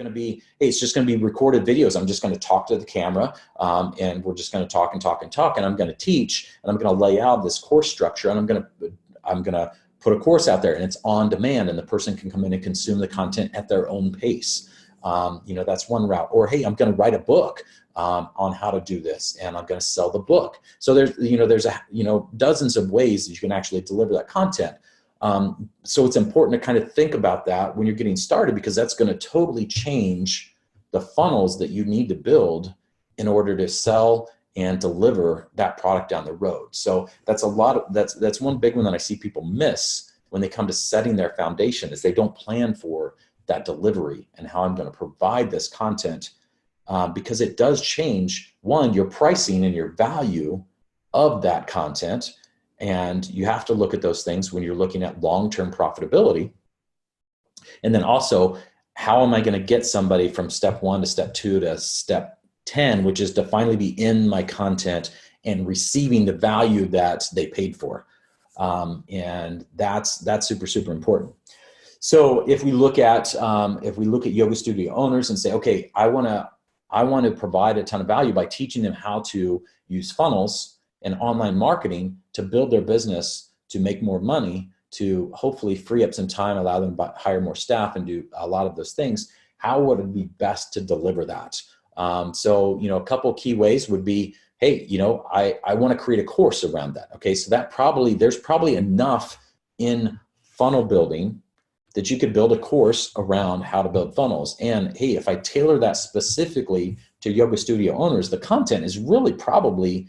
going to be, hey, it's just going to be recorded videos. I'm just going to talk to the camera, and we're just going to talk and talk and talk, and I'm going to teach, and I'm going to lay out this course structure, and I'm going to put a course out there, and it's on demand, and the person can come in and consume the content at their own pace. That's one route. Or, hey, I'm going to write a book on how to do this, and I'm going to sell the book. So there's dozens of ways that you can actually deliver that content. So it's important to kind of think about that when you're getting started, because that's going to totally change the funnels that you need to build in order to sell and deliver that product down the road. So that's that's one big one that I see people miss when they come to setting their foundation, is they don't plan for that delivery and how I'm going to provide this content, because it does change, one, your pricing and your value of that content. And you have to look at those things when you're looking at long-term profitability. And then also, how am I going to get somebody from step 1 to step 2 to step 10, which is to finally be in my content and receiving the value that they paid for. And that's super, super important. So if we look at yoga studio owners and say, okay, I want to provide a ton of value by teaching them how to use funnels and online marketing to build their business, to make more money, to hopefully free up some time, allow them to hire more staff and do a lot of those things. How would it be best to deliver that? So, a couple key ways would be, hey, I want to create a course around that. Okay, so there's probably enough in funnel building that you could build a course around how to build funnels. And hey, if I tailor that specifically to yoga studio owners, the content is really probably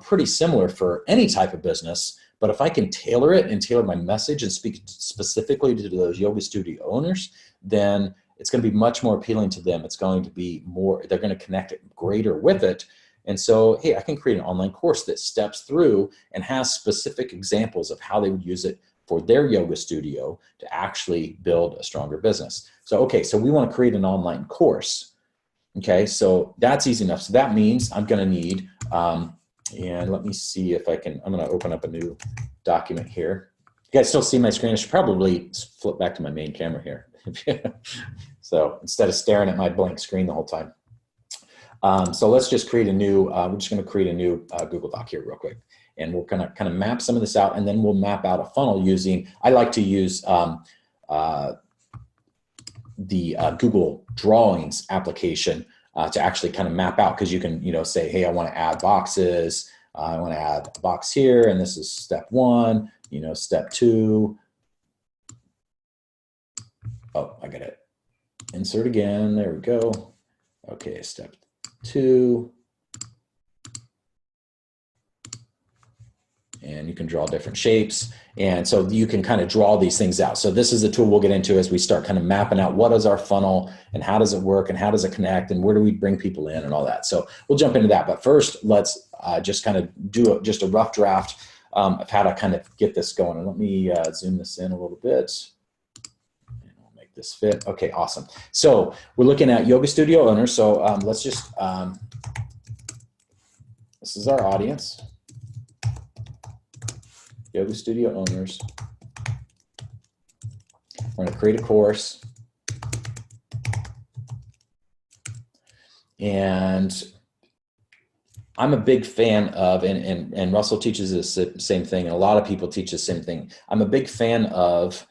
pretty similar for any type of business. But if I can tailor it and tailor my message and speak specifically to those yoga studio owners, then it's going to be much more appealing to them. It's going to be more, they're going to connect greater with it. And so, hey, I can create an online course that steps through and has specific examples of how they would use it for their yoga studio to actually build a stronger business. So, okay, so we want to create an online course. Okay, so that's easy enough. So that means I'm going to need, and let me see if I can, I'm going to open up a new document here. You guys still see my screen? I should probably flip back to my main camera here. So instead of staring at my blank screen the whole time. So let's just create a new, we're just going to create a new Google Doc here real quick. And we're going to kind of map some of this out, and then we'll map out a funnel using, I like to use the Google Drawings application to actually kind of map out, because you can, say, hey, I want to add boxes. I want to add a box here, and this is step 1, step 2. Oh, I got it. Insert again. There we go. Okay, step 2. And you can draw different shapes. And so you can kind of draw these things out. So this is a tool we'll get into as we start kind of mapping out what is our funnel and how does it work and how does it connect and where do we bring people in and all that. So we'll jump into that. But first, let's just kind of do just a rough draft of how to kind of get this going. And let me zoom this in a little bit. This fit. Okay, awesome. So we're looking at yoga studio owners. So let's just, this is our audience. Yoga studio owners. We're going to create a course. And I'm a big fan of, and Russell teaches the same thing, and a lot of people teach the same thing. I'm a big fan of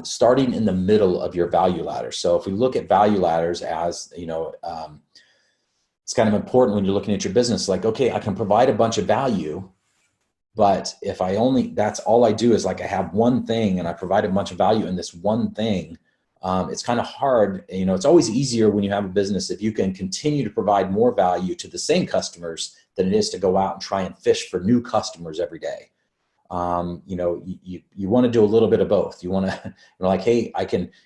starting in the middle of your value ladder. So if we look at value ladders as, it's kind of important when you're looking at your business, like, okay, I can provide a bunch of value, but if that's all I do is like I have one thing and I provide a bunch of value in this one thing, it's kind of hard. It's always easier when you have a business if you can continue to provide more value to the same customers than it is to go out and try and fish for new customers every day. You want to do a little bit of both. You want to, like, hey,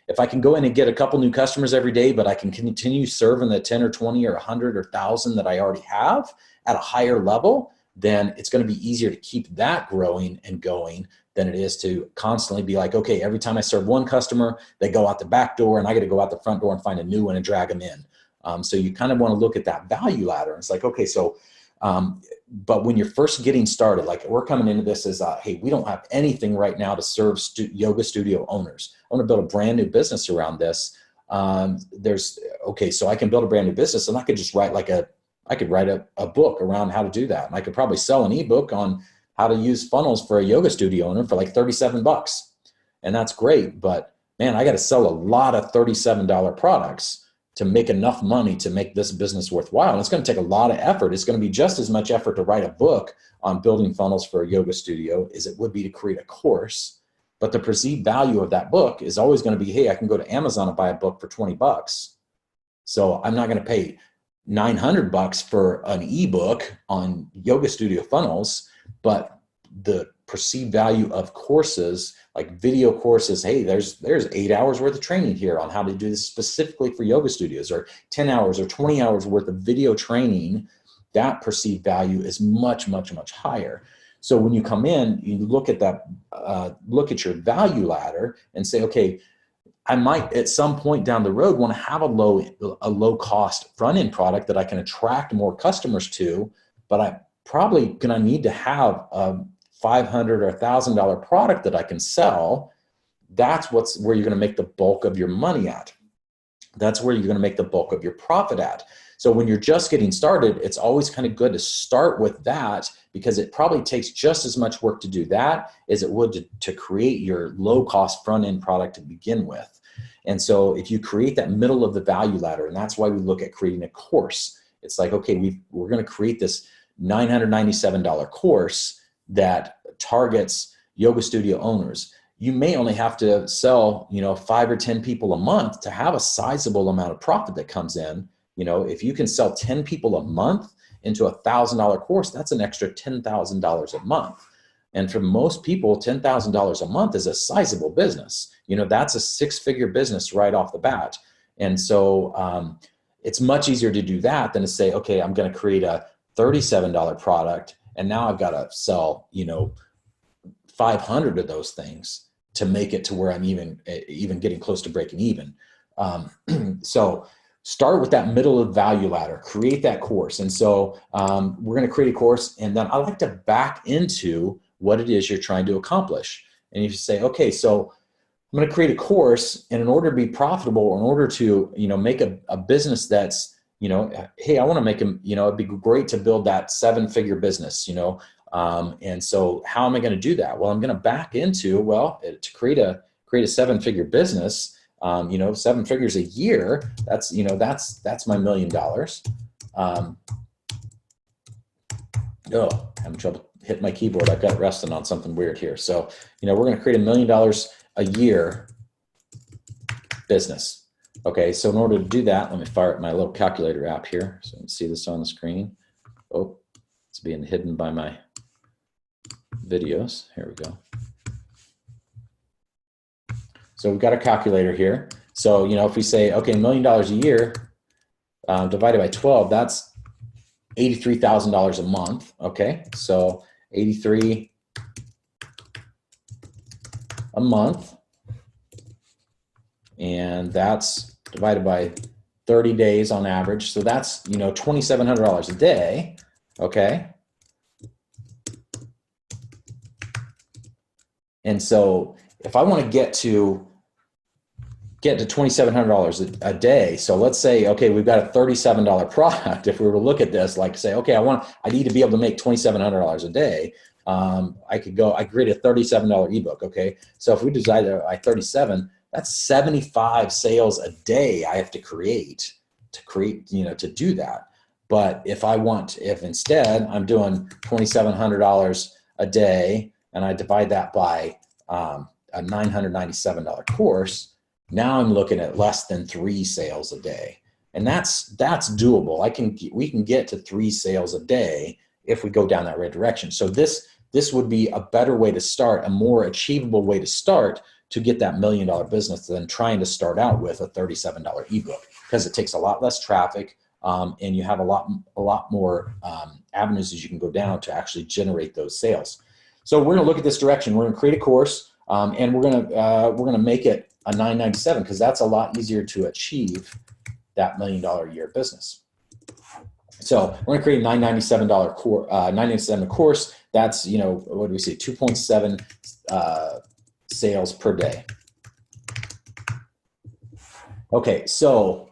if I can go in and get a couple new customers every day, but I can continue serving the 10 or 20 or 100 or 1,000 that I already have at a higher level, then it's going to be easier to keep that growing and going than it is to constantly be like, okay, every time I serve one customer, they go out the back door and I got to go out the front door and find a new one and drag them in. So you kind of want to look at that value ladder. It's like, okay, so, but when you're first getting started, like we're coming into this as, hey, we don't have anything right now to serve yoga studio owners. I want to build a brand new business around this. Okay, so I can build a brand new business, and I could just write I could write a book around how to do that. And I could probably sell an ebook on how to use funnels for a yoga studio owner for like $37. And that's great. But man, I got to sell a lot of $37 products to make enough money to make this business worthwhile. And it's going to take a lot of effort. It's going to be just as much effort to write a book on building funnels for a yoga studio as it would be to create a course. But the perceived value of that book is always going to be, hey, I can go to Amazon and buy a book for $20. So I'm not going to pay $900 for an ebook on yoga studio funnels, but the perceived value of courses, like video courses, hey, there's 8 hours worth of training here on how to do this specifically for yoga studios, or 10 hours or 20 hours worth of video training. That perceived value is much, much, much higher. So when you come in, you look at that, look at your value ladder and say, okay, I might at some point down the road want to have a low cost front end product that I can attract more customers to, but I probably gonna need to have a $500 or $1,000 product that I can sell. That's where you're gonna make the bulk of your money at. That's where you're gonna make the bulk of your profit at. So when you're just getting started, it's always kind of good to start with that, because it probably takes just as much work to do that as it would to create your low-cost front-end product to begin with. And so if you create that middle of the value ladder, and that's why we look at creating a course. It's like, okay, we're going to create this $997 course that targets yoga studio owners. You may only have to sell, 5 or 10 people a month to have a sizable amount of profit that comes in. If you can sell 10 people a month into a $1,000 course, that's an extra $10,000 a month. And for most people, $10,000 a month is a sizable business. That's a 6-figure business right off the bat. And so it's much easier to do that than to say, okay, I'm going to create a $37 product, and now I've got to sell, 500 of those things to make it to where I'm even getting close to breaking even. So start with that middle of value ladder, create that course. And so we're going to create a course, and then I like to back into what it is you're trying to accomplish. And you say, okay, so I'm going to create a course, and in order to be profitable, or in order to, make a business that's, hey, I want to make it'd be great to build that 7-figure business, and so how am I going to do that? Well, I'm going to back into, to create a 7-figure business, 7 figures a year, that's my $1 million. Having trouble hitting my keyboard. I've got it resting on something weird here. So, we're going to create $1 million a year business. Okay, so in order to do that, let me fire up my little calculator app here so you can see this on the screen. Oh, it's being hidden by my videos. Here we go. So we've got a calculator here. So, if we say, okay, $1 million a year divided by 12, that's $83,000 a month. Okay, so 83 a month, and that's divided by 30 days on average. So that's, $2,700 a day. Okay. And so if I want to get to $2,700 a day, so let's say, okay, we've got a $37 product. If we were to look at this, like say, okay, I need to be able to make $2,700 a day. I create a $37 ebook. Okay, so if we divide it by 37, that's 75 sales a day I have to create, to do that. But if instead I'm doing $2,700 a day, and I divide that by a $997 course, now I'm looking at less than 3 sales a day. And that's doable. We can get to 3 sales a day if we go down that right direction. So this would be a better way to start, a more achievable way to start to get that $1 million business than trying to start out with a $37 ebook, because it takes a lot less traffic, and you have a lot more avenues as you can go down to actually generate those sales. So we're going to look at this direction. We're going to create a course, and we're going to make it a $997, because that's a lot easier to achieve that $1 million a year business. So we're going to create a $997 course. That's, what do we say, 2.7 sales per day. Okay, so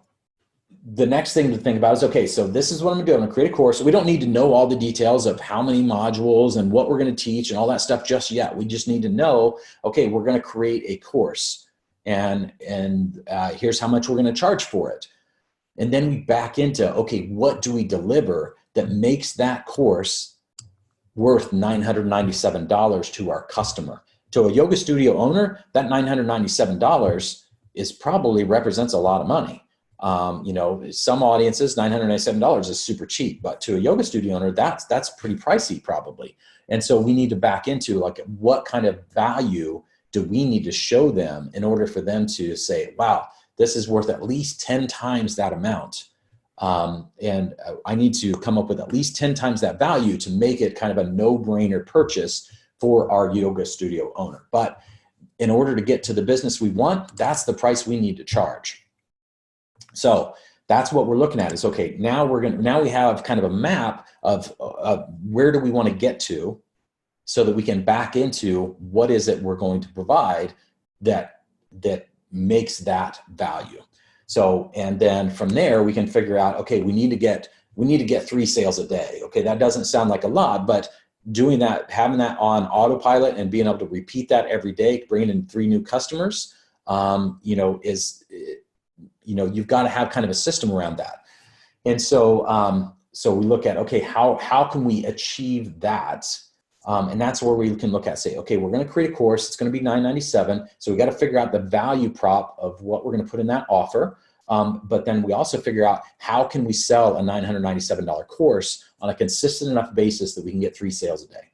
the next thing to think about is, okay, so this is what I'm gonna do. I'm gonna create a course. We don't need to know all the details of how many modules and what we're gonna teach and all that stuff just yet. We just need to know, okay, we're gonna create a course, and here's how much we're gonna charge for it. And then we back into, okay, what do we deliver that makes that course worth $997 to our customer? To a yoga studio owner, that $997 is probably represents a lot of money. You know, some audiences, $997 is super cheap, but to a yoga studio owner, that's pretty pricey probably. And so we need to back into, like, what kind of value do we need to show them in order for them to say, wow, this is worth at least 10 times that amount. And I need to come up with at least 10 times that value to make it kind of a no-brainer purchase for our yoga studio owner. But in order to get to the business we want, that's the price we need to charge. So that's what we're looking at is, okay, now we have kind of a map of where do we want to get to, so that we can back into what is it we're going to provide that makes that value. So, and then from there we can figure out, okay, we need to get 3 sales a day. Okay, that doesn't sound like a lot, but doing that, having that on autopilot and being able to repeat that every day, bringing in 3 new customers, you know, you've got to have kind of a system around that. And so, so we look at, okay, how can we achieve that? And that's where we can look at, say, okay, we're going to create a course. It's going to be $997. So we got to figure out the value prop of what we're going to put in that offer. But then we also figure out, how can we sell a $997 course on a consistent enough basis that we can get 3 sales a day?